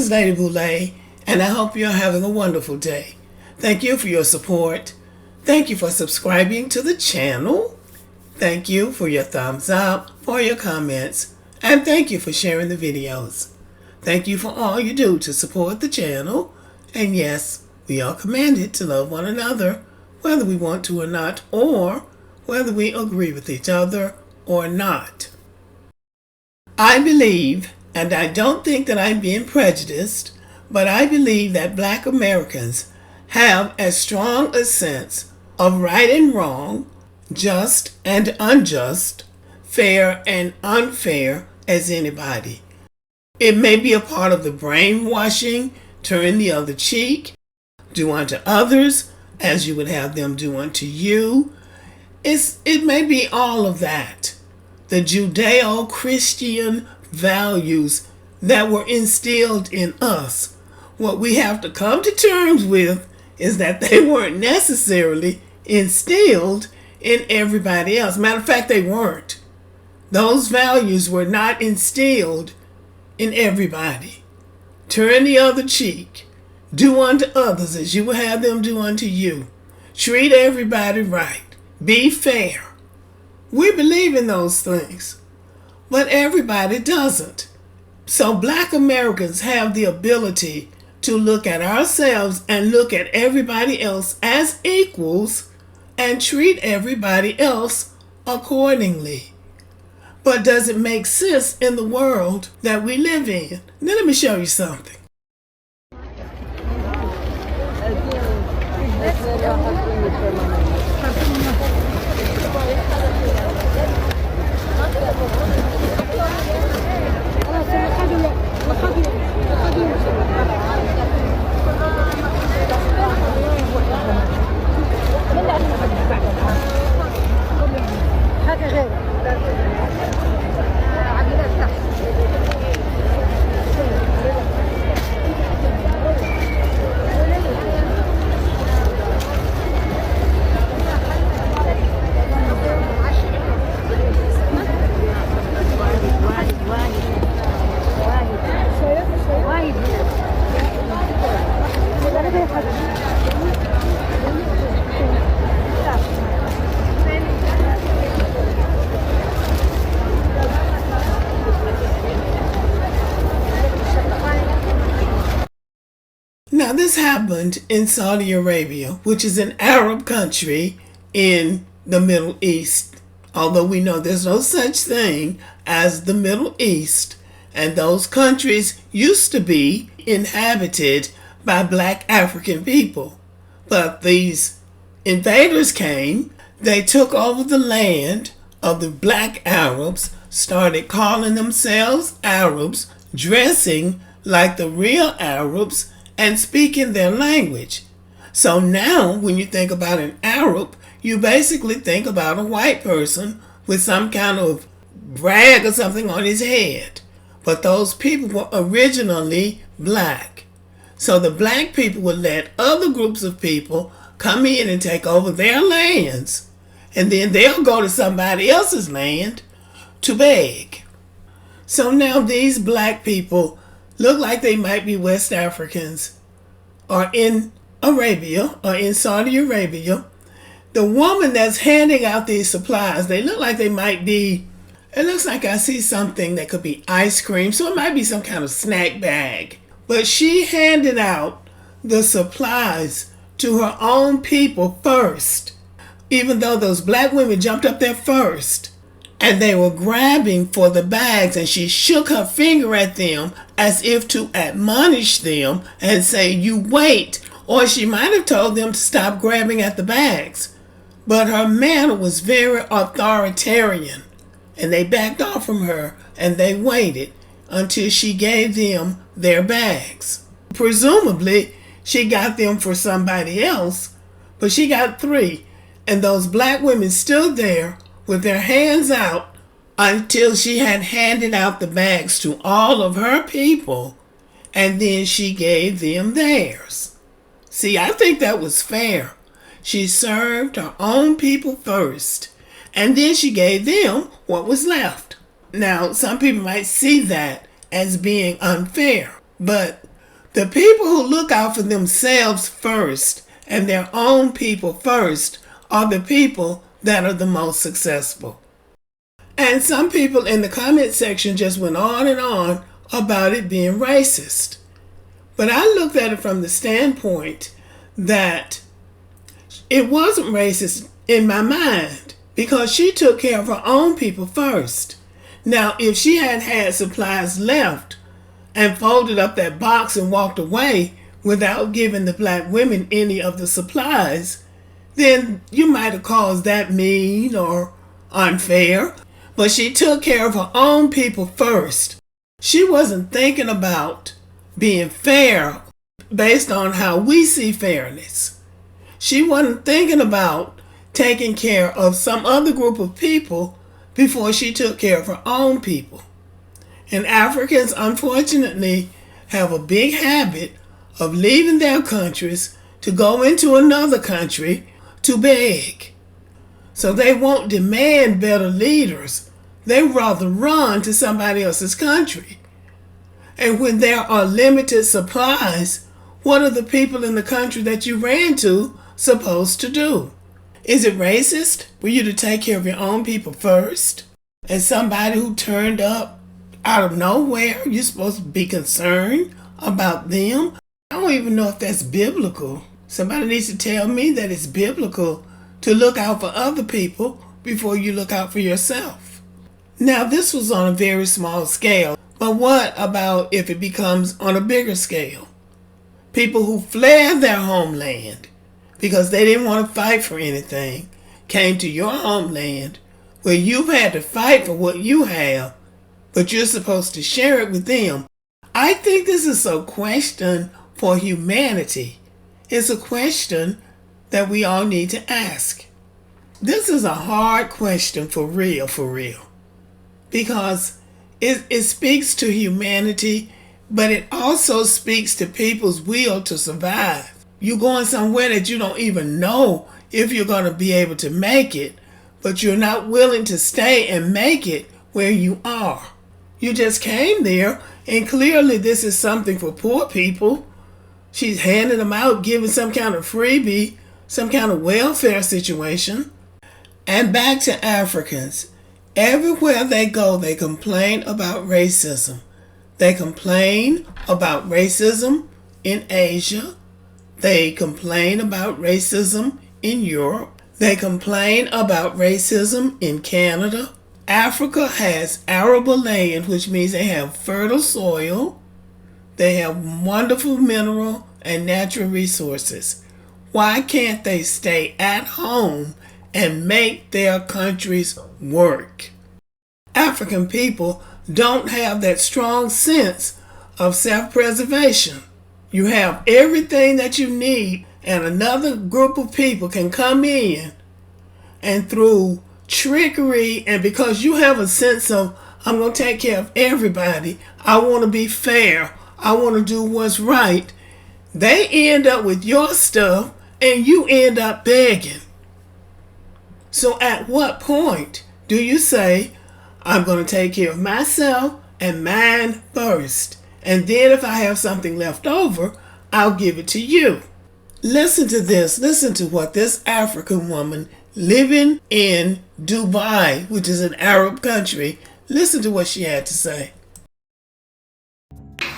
is Lady Boulay, and I hope you're having a wonderful day. Thank you for your support. Thank you for subscribing to the channel. Thank you for your thumbs up, for your comments, and thank you for sharing the videos. Thank you for all you do to support the channel. And yes, we are commanded to love one another, whether we want to or not, or whether we agree with each other or not. I believe, and I don't think that I'm being prejudiced, but I believe that Black Americans have as strong a sense of right and wrong, just and unjust, fair and unfair as anybody. It may be a part of the brainwashing, turn the other cheek, do unto others as you would have them do unto you. It may be all of that. The Judeo-Christian values that were instilled in us. What we have to come to terms with is that they weren't necessarily instilled in everybody else. Matter of fact, they weren't. Those values were not instilled in everybody. Turn the other cheek. Do unto others as you would have them do unto you. Treat everybody right. Be fair. We believe in those things, but everybody doesn't. So Black Americans have the ability to look at ourselves and look at everybody else as equals and treat everybody else accordingly. But does it make sense in the world that we live in? Now let me show you something. Now this happened in Saudi Arabia, which is an Arab country in the Middle East. Although we know there's no such thing as the Middle East, and those countries used to be inhabited by Black African people. But these invaders came, they took over the land of the Black Arabs, started calling themselves Arabs, dressing like the real Arabs, and speaking their language. So now when you think about an Arab, you basically think about a white person with some kind of rag or something on his head. But those people were originally black. So the black people would let other groups of people come in and take over their lands, and then they'll go to somebody else's land to beg. So now these black people look like they might be West Africans, or in Arabia, or in Saudi Arabia. The woman that's handing out these supplies, they look like they might be, it looks like I see something that could be ice cream, so it might be some kind of snack bag. But she handed out the supplies to her own people first, even though those black women jumped up there first. And they were grabbing for the bags, and she shook her finger at them as if to admonish them and say, you wait. Or she might have told them to stop grabbing at the bags. But her manner was very authoritarian, and they backed off from her and they waited until she gave them their bags. Presumably, she got them for somebody else, but she got 3. And those black women stood there with their hands out until she had handed out the bags to all of her people, and then she gave them theirs. See, I think that was fair. She served her own people first, and then she gave them what was left. Now, some people might see that as being unfair, but The people who look out for themselves first and their own people first are the people that are the most successful. And some people in the comment section just went on and on about it being racist. But I looked at it from the standpoint that it wasn't racist in my mind because she took care of her own people first. Now, if she had had supplies left and folded up that box and walked away without giving the black women any of the supplies, then you might have called that mean or unfair. But she took care of her own people first. She wasn't thinking about being fair based on how we see fairness. She wasn't thinking about taking care of some other group of people before she took care of her own people. And Africans, unfortunately, have a big habit of leaving their countries to go into another country to beg. So they won't demand better leaders. They rather run to somebody else's country. And when there are limited supplies, what are the people in the country that you ran to supposed to do? Is it racist for you to take care of your own people first? And somebody who turned up out of nowhere, you're supposed to be concerned about them? I don't even know if that's biblical. Somebody needs to tell me that it's biblical to look out for other people before you look out for yourself. Now, this was on a very small scale, but what about if it becomes on a bigger scale? People who fled their homeland because they didn't want to fight for anything came to your homeland where you've had to fight for what you have, but you're supposed to share it with them. I think this is a question for humanity. It's a question that we all need to ask. This is a hard question for real, because it speaks to humanity, but it also speaks to people's will to survive. You're going somewhere that you don't even know if you're going to be able to make it, but you're not willing to stay and make it where you are. You just came there, and clearly this is something for poor people. She's handing them out, giving some kind of freebie, some kind of welfare situation. And back to Africans. Everywhere they go, they complain about racism. They complain about racism in Asia. They complain about racism in Europe. They complain about racism in Canada. Africa has arable land, which means they have fertile soil. They have wonderful mineral and natural resources. Why can't they stay at home and make their countries work? African people don't have that strong sense of self-preservation. You have everything that you need, and another group of people can come in and through trickery, and because you have a sense of, I'm going to take care of everybody, I want to be fair, I want to do what's right, they end up with your stuff and you end up begging. So at what point do you say, I'm going to take care of myself and mine first, and then if I have something left over, I'll give it to you? Listen to this. Listen to what this African woman living in Dubai, which is an Arab country, listen to what she had to say.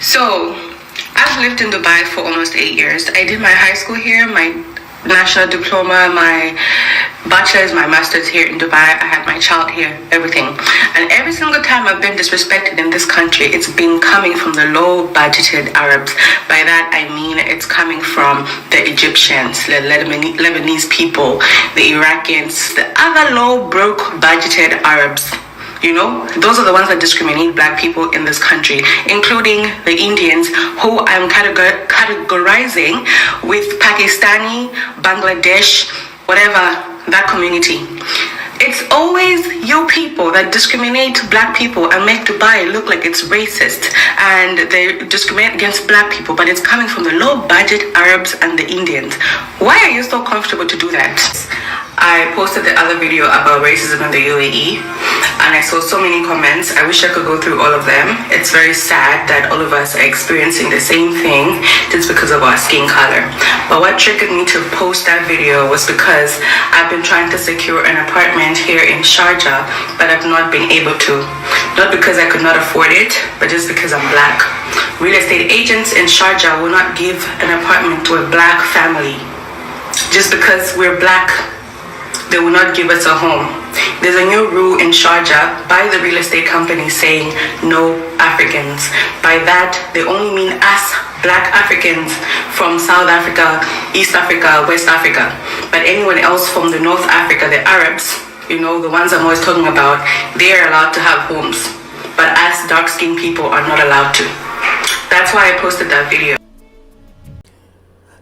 So, I've lived in Dubai for almost 8 years. I did my high school here, my national diploma, my bachelor's, my master's here in Dubai. I had my child here, everything. And every single time I've been disrespected in this country, it's been coming from the low-budgeted Arabs. By that I mean it's coming from the Egyptians, the Lebanese people, the Iraqis, the other low, broke, budgeted Arabs. You know, those are the ones that discriminate black people in this country, including the Indians, who I'm categorizing with Pakistani, Bangladesh, whatever, that community. It's always you people that discriminate black people and make Dubai look like it's racist, and they discriminate against black people, but it's coming from the low budget Arabs and the Indians. Why are you so comfortable to do that? I posted the other video about racism in the UAE, and I saw so many comments. I wish I could go through all of them. It's very sad that all of us are experiencing the same thing just because of our skin color. But what triggered me to post that video was because I've been trying to secure an apartment here in Sharjah, but I've not been able to. Not because I could not afford it, but just because I'm black. Real estate agents in Sharjah will not give an apartment to a black family. Just because we're black, they will not give us a home. There's a new rule in Sharjah by the real estate company saying no Africans. By that, they only mean us black Africans from South Africa, East Africa, West Africa. But anyone else from the North Africa, the Arabs, the ones I'm always talking about, they are allowed to have homes. But us dark-skinned people are not allowed to. That's why I posted that video.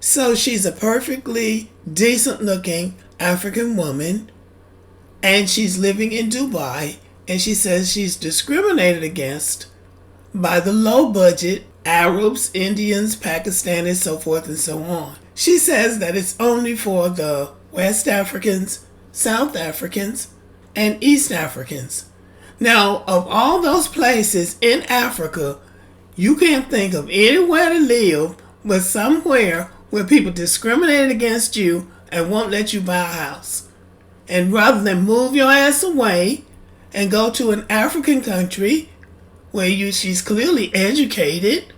So she's a perfectly decent-looking African woman, and she's living in Dubai, and she says she's discriminated against by the low-budget Arabs, Indians, Pakistanis, so forth and so on. She says that it's only for the West Africans, South Africans, and East Africans. Now, of all those places in Africa, you can't think of anywhere to live but somewhere where people discriminate against you and won't let you buy a house. And rather than move your ass away and go to an African country where she's clearly educated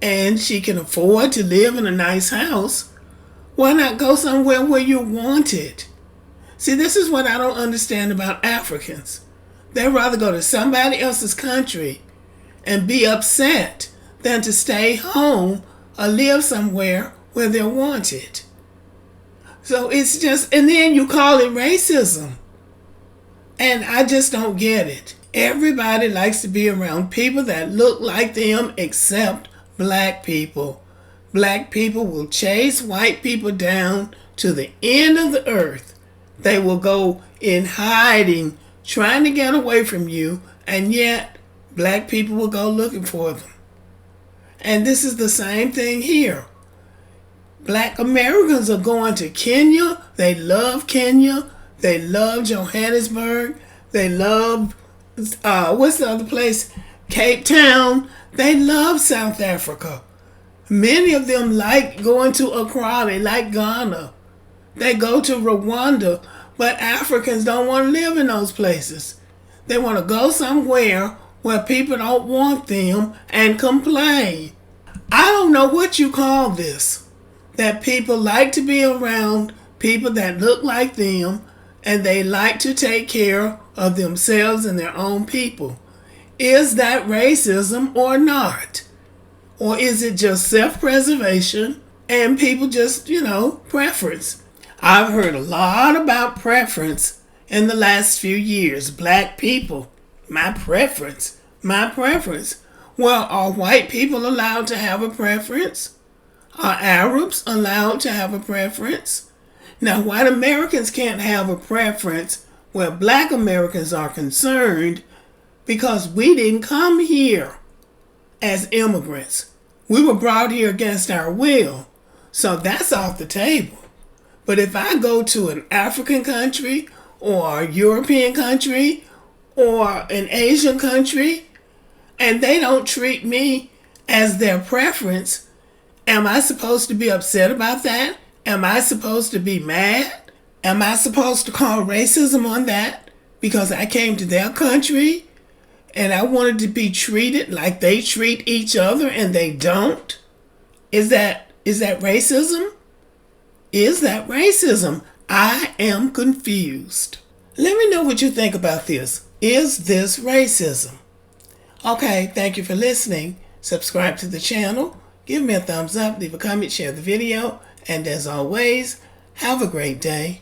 and she can afford to live in a nice house, why not go somewhere where you're wanted? See, this is what I don't understand about Africans. They'd rather go to somebody else's country and be upset than to stay home or live somewhere where they're wanted. So it's just, and then you call it racism. And I just don't get it. Everybody likes to be around people that look like them except black people. Black people will chase white people down to the end of the earth. They will go in hiding, trying to get away from you, and yet black people will go looking for them. And this is the same thing here. Black Americans are going to Kenya. They love Kenya. They love Johannesburg. They love, what's the other place? Cape Town. They love South Africa. Many of them like going to Accra. They like Ghana. They go to Rwanda. But Africans don't want to live in those places. They want to go somewhere where people don't want them and complain. I don't know what you call this. That people like to be around people that look like them and they like to take care of themselves and their own people. Is that racism or not? Or is it just self-preservation and people just, preference? I've heard a lot about preference in the last few years. Black people, my preference. Well, are white people allowed to have a preference? Are Arabs allowed to have a preference? Now, white Americans can't have a preference where black Americans are concerned because we didn't come here as immigrants. We were brought here against our will. So that's off the table. But if I go to an African country or a European country or an Asian country and they don't treat me as their preference, am I supposed to be upset about that? Am I supposed to be mad? Am I supposed to call racism on that because I came to their country and I wanted to be treated like they treat each other and they don't? Is that racism? Is that racism? I am confused. Let me know what you think about this. Is this racism? Okay, thank you for listening. Subscribe to the channel. Give me a thumbs up, leave a comment, share the video, and as always, have a great day.